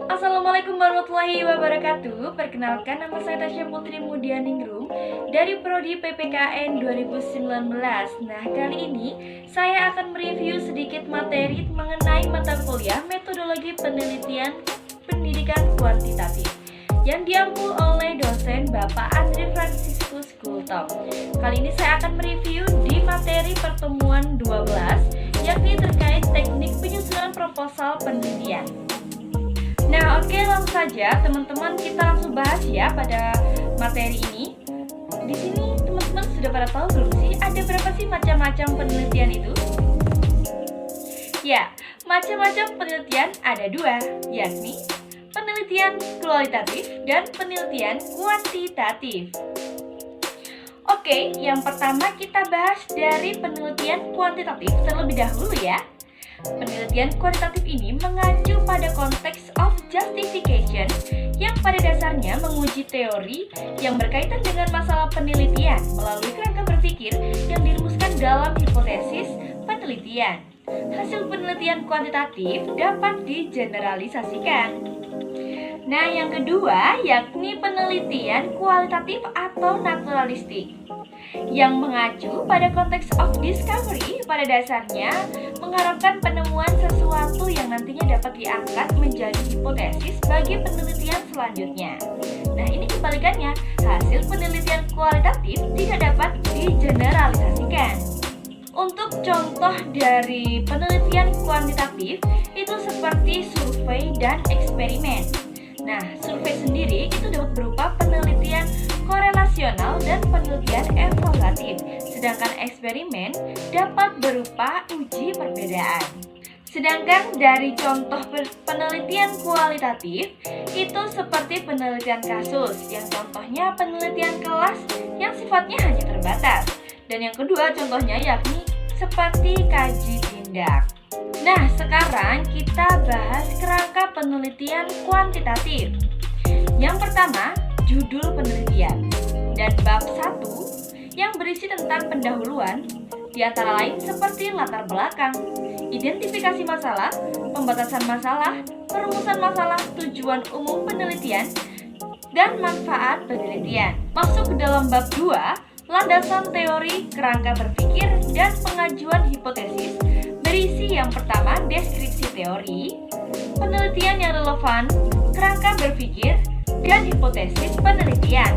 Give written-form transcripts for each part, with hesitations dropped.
Assalamualaikum warahmatullahi wabarakatuh. Perkenalkan, nama saya Tasya Putri Mudianingrum dari Prodi PPKN 2019. Nah, kali ini saya akan mereview sedikit materi mengenai mata kuliah metodologi penelitian pendidikan kuantitatif yang diampu oleh dosen Bapak Andre Franciscus Gultom. Kali ini saya akan mereview di materi pertemuan 12, yakni terkait teknik penyusunan proposal penelitian. Nah, oke, langsung saja teman-teman, kita langsung bahas ya pada materi ini. Di sini teman-teman sudah pada tahu belum sih ada berapa sih macam-macam penelitian itu? Ya, macam-macam penelitian ada dua, yakni penelitian kualitatif dan penelitian kuantitatif. Oke, yang pertama kita bahas dari penelitian kuantitatif terlebih dahulu ya. Penelitian kuantitatif ini mengacu pada konteks of justification yang pada dasarnya menguji teori yang berkaitan dengan masalah penelitian melalui kerangka berpikir yang dirumuskan dalam hipotesis penelitian. Hasil penelitian kuantitatif dapat digeneralisasikan. Nah, yang kedua yakni penelitian kualitatif atau naturalistik yang mengacu pada konteks of discovery, pada dasarnya mengharapkan penemuan sesuatu yang nantinya dapat diangkat menjadi hipotesis bagi penelitian selanjutnya. Nah, ini kebalikannya, hasil penelitian kualitatif tidak dapat digeneralisasikan. Untuk contoh dari penelitian kuantitatif itu seperti survei dan eksperimen. Nah, survei sendiri itu dapat berupa penelitian korelasional dan penelitian evaluatif, sedangkan eksperimen dapat berupa uji perbedaan. Sedangkan dari contoh penelitian kualitatif itu seperti penelitian kasus, yang contohnya penelitian kelas yang sifatnya hanya terbatas. Dan yang kedua contohnya yakni seperti kaji tindak. Nah, sekarang kita bahas kerangka penelitian kuantitatif. Yang pertama, judul penelitian dan bab 1 yang berisi tentang pendahuluan, di antara lain seperti latar belakang, identifikasi masalah, pembatasan masalah, perumusan masalah, tujuan umum penelitian, dan manfaat penelitian. Masuk ke dalam bab 2, landasan teori, kerangka berpikir, dan pengajuan hipotesis, berisi yang pertama deskripsi teori, penelitian yang relevan, kerangka berpikir, dan hipotesis penelitian.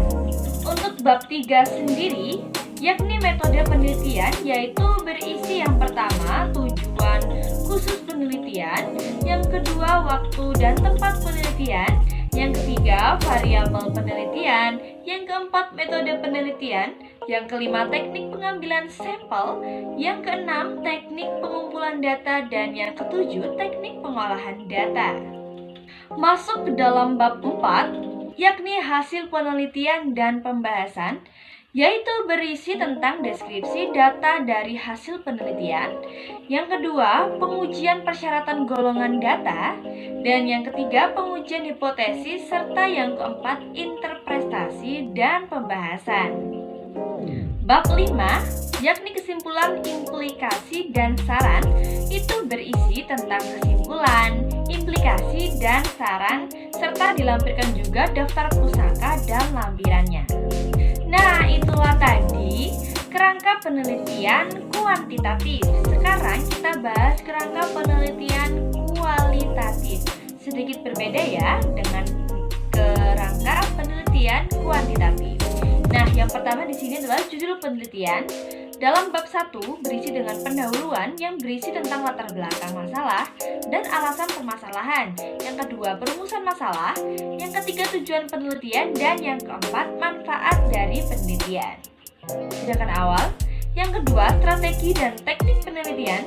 Untuk bab 3 sendiri, yakni metode penelitian, yaitu berisi yang pertama tujuan khusus penelitian, yang kedua waktu dan tempat penelitian, yang ketiga variabel penelitian, yang keempat metode penelitian, yang kelima teknik pengambilan sampel, yang keenam teknik pengumpulan data, dan yang ketujuh teknik pengolahan data. Masuk ke dalam bab 4, yakni hasil penelitian dan pembahasan, yaitu berisi tentang deskripsi data dari hasil penelitian, yang kedua pengujian persyaratan golongan data, dan yang ketiga pengujian hipotesis, serta yang keempat interpretasi dan pembahasan. Bab 5, yakni kesimpulan, implikasi, dan saran, itu berisi tentang kesimpulan, implikasi, dan saran, serta dilampirkan juga daftar pusaka dan lampirannya. Nah, itulah tadi kerangka penelitian kuantitatif. Sekarang kita bahas kerangka penelitian kualitatif. Sedikit berbeda ya dengan kerangka penelitian kuantitatif. Nah, yang pertama di sini adalah judul penelitian. Dalam bab 1 berisi dengan pendahuluan yang berisi tentang latar belakang masalah dan alasan permasalahan. Yang kedua, perumusan masalah. Yang ketiga, tujuan penelitian. Dan yang keempat, manfaat dari penelitian. Sedangkan awal, yang kedua, strategi dan teknik penelitian.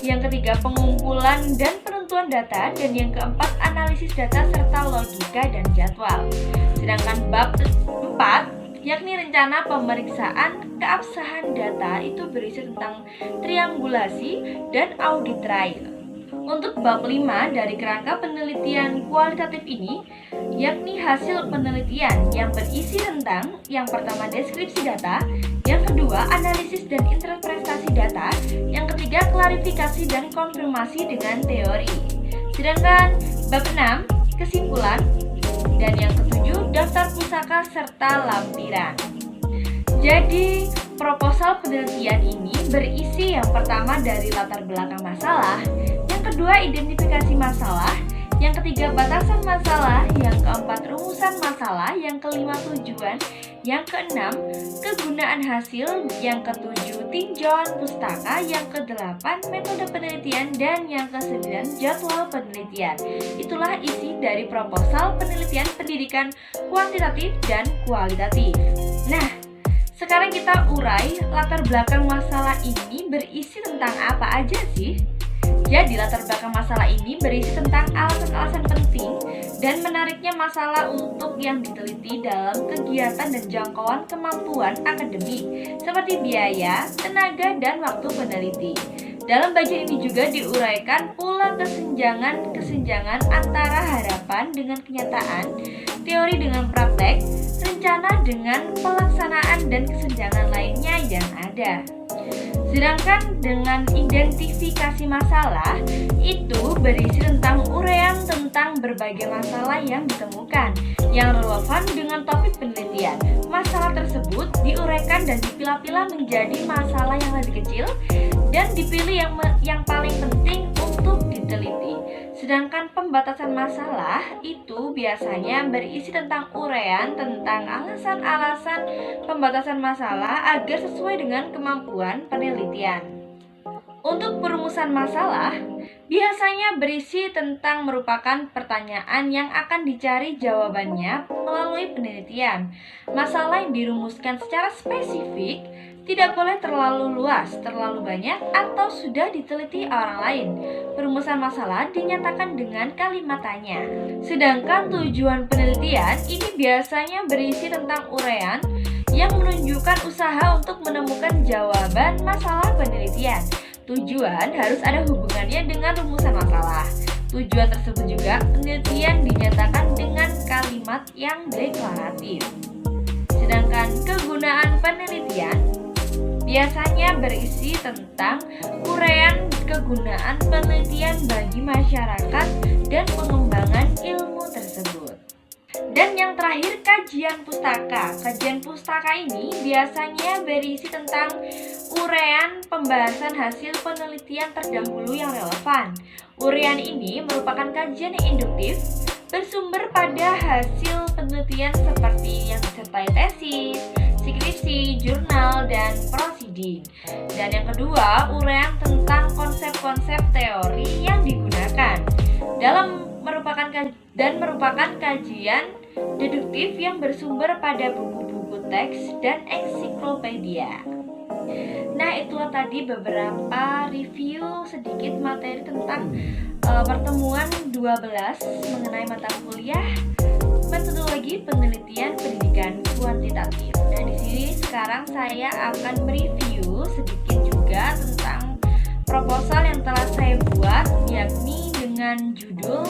Yang ketiga, pengumpulan dan penentuan data. Dan yang keempat, analisis data serta logika dan jadwal. Sedangkan bab 4 yakni rencana pemeriksaan keabsahan data, itu berisi tentang triangulasi dan audit trial. Untuk bab 5 dari kerangka penelitian kualitatif ini, yakni hasil penelitian yang berisi tentang yang pertama deskripsi data, Yang kedua, analisis dan interpretasi data. Yang ketiga, klarifikasi dan konfirmasi dengan teori. Sedangkan bab 6, kesimpulan. Dan yang ketujuh, daftar pusaka serta lampiran. Jadi, proposal penelitian ini berisi yang pertama dari latar belakang masalah, yang kedua identifikasi masalah, yang ketiga batasan masalah, yang keempat rumusan masalah, yang kelima tujuan, yang keenam kegunaan hasil, yang ketujuh tinjauan pustaka, yang kedelapan metode penelitian, dan yang kesembilan jadwal penelitian. Itulah isi dari proposal penelitian pendidikan kuantitatif dan kualitatif. Nah, sekarang kita urai latar belakang masalah ini berisi tentang apa aja sih? Jadi latar belakang masalah ini berisi tentang alasan-alasan penting dan menariknya masalah untuk yang diteliti dalam kegiatan dan jangkauan kemampuan akademik seperti biaya, tenaga, dan waktu peneliti. Dalam bagian ini juga diuraikan pula kesenjangan antara harapan dengan kenyataan, teori dengan praktek, rencana dengan pelaksanaan, dan kesenjangan lainnya yang ada. Sedangkan dengan identifikasi masalah, itu berisi tentang uraian tentang berbagai masalah yang ditemukan yang relevan dengan topik penelitian. Masalah tersebut diuraikan dan dipilah-pilah menjadi masalah yang lebih kecil dan dipilih yang paling penting untuk diteliti. Sedangkan pembatasan masalah itu biasanya berisi tentang uraian tentang alasan-alasan pembatasan masalah agar sesuai dengan kemampuan penelitian. Untuk perumusan masalah, biasanya berisi tentang merupakan pertanyaan yang akan dicari jawabannya melalui penelitian. Masalah yang dirumuskan secara spesifik tidak boleh terlalu luas, terlalu banyak, atau sudah diteliti orang lain. Perumusan masalah dinyatakan dengan kalimat tanya. Sedangkan tujuan penelitian ini biasanya berisi tentang uraian yang menunjukkan usaha untuk menemukan jawaban masalah penelitian. Tujuan harus ada hubungannya dengan rumusan masalah. Tujuan tersebut juga penelitian dinyatakan dengan kalimat yang deklaratif. Sedangkan kegunaan penelitian biasanya berisi tentang uraian kegunaan penelitian bagi masyarakat dan pengembangan ilmu tersebut. Dan yang terakhir, kajian pustaka. Kajian pustaka ini biasanya berisi tentang uraian pembahasan hasil penelitian terdahulu yang relevan. Uraian ini merupakan kajian yang induktif, bersumber pada hasil penelitian seperti yang disertai tesis, skripsi, jurnal, dan prosiding. Dan yang kedua, uraian tentang konsep-konsep teori yang digunakan merupakan kajian deduktif yang bersumber pada buku-buku teks dan ensiklopedia. Nah, itulah tadi beberapa review sedikit materi tentang pertemuan 12 mengenai mata kuliah metodologi penelitian pendidikan kuantitatif. Nah, di sini sekarang saya akan mereview sedikit juga tentang proposal yang telah saya buat, yakni dengan judul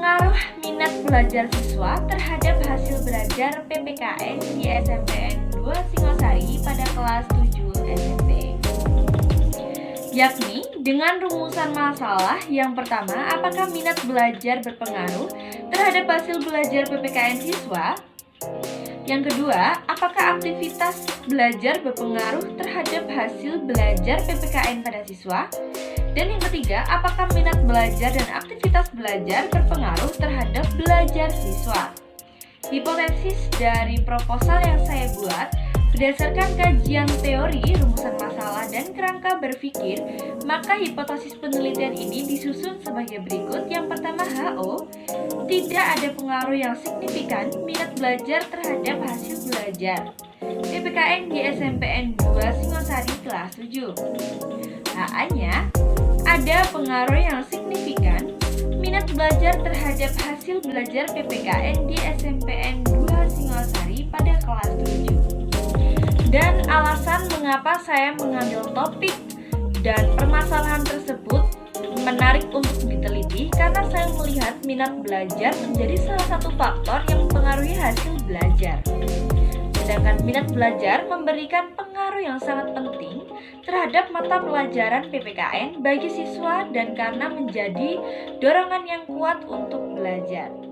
Pengaruh Minat Belajar Siswa Terhadap Hasil Belajar PPKN di SMPN 2 Singosari pada kelas 7 SMP. Yakni dengan rumusan masalah yang pertama, apakah minat belajar berpengaruh terhadap hasil belajar PPKN siswa? Yang kedua, apakah aktivitas belajar berpengaruh terhadap hasil belajar PPKN pada siswa? Dan yang ketiga, apakah minat belajar dan aktivitas belajar berpengaruh terhadap belajar siswa? Hipotesis dari proposal yang saya buat berdasarkan kajian teori, rumusan masalah, dan kerangka berpikir, maka hipotesis penelitian ini disusun sebagai berikut. Yang pertama, HO, tidak ada pengaruh yang signifikan minat belajar terhadap hasil belajar PPKN di SMPN 2 Singosari kelas 7. HA-nya, ada pengaruh yang signifikan minat belajar terhadap hasil belajar PPKN di SMPN 2 Singosari pada kelas 7. Dan alasan mengapa saya mengambil topik dan permasalahan tersebut menarik untuk diteliti karena saya melihat minat belajar menjadi salah satu faktor yang mempengaruhi hasil belajar. sedangkan minat belajar memberikan pengaruh yang sangat penting terhadap mata pelajaran PPKN bagi siswa dan karena menjadi dorongan yang kuat untuk belajar.